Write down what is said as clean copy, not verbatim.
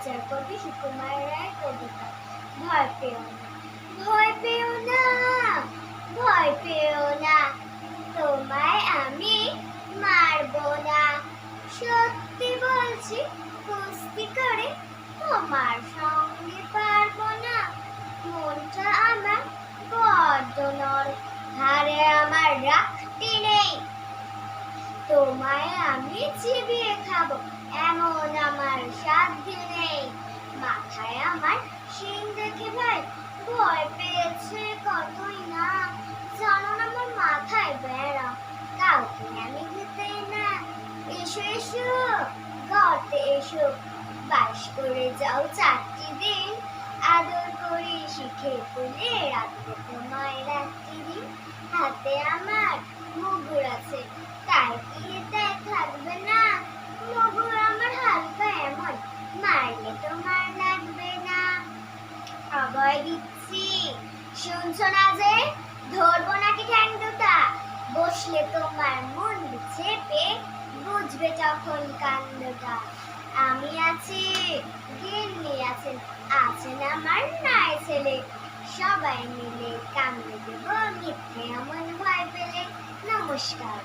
বিচার করবে সুকুমার রায় কবিতা। ভয় পেও না, ভয় পেও না, ভয় পেও না, তোমায় আমি মারবো না। সত্যি বলছি, কুস্তি করে তোমার সঙ্গে পারবো না। মনটা আমার বড্ড নরম, হাড়ে আমার রাখতে নেই। তোমায় আমি চিবিয়ে খাবো, এমন আমার সাধ্য নেই। মাথায় আমার শিং দেখে ভাই ভয় পেয়েছে কতই না। জানো না আমার মাথায় বেড়া, কাউকে আমি দিতেই না। এসো এসো, ঘরতে এসো, বাস করে যাও 4টি দিন। আদর করে শিখে তুলে রাখবো তোমায় রাত্রি দিন। হাতে আমার মুগুর আছে, তাই কি এতে থাকবে না? মুগুর আমার হালকা এমন, মারলে তোমার লাগবে না। অভয় দিচ্ছি, শুনছো না যে? ধরবো নাকি ঠ্যাং দুটা? বসলে তোমার মন চেপে, বুঝবে তখন কাণ্ডটা। আমি আছি, গিন্নি আছেন, আছেন আমার নাই ছেলে। সবাই মিলে কামড়ে দেব মিথ্যে এমন ভয় পেলে। নমস্কার।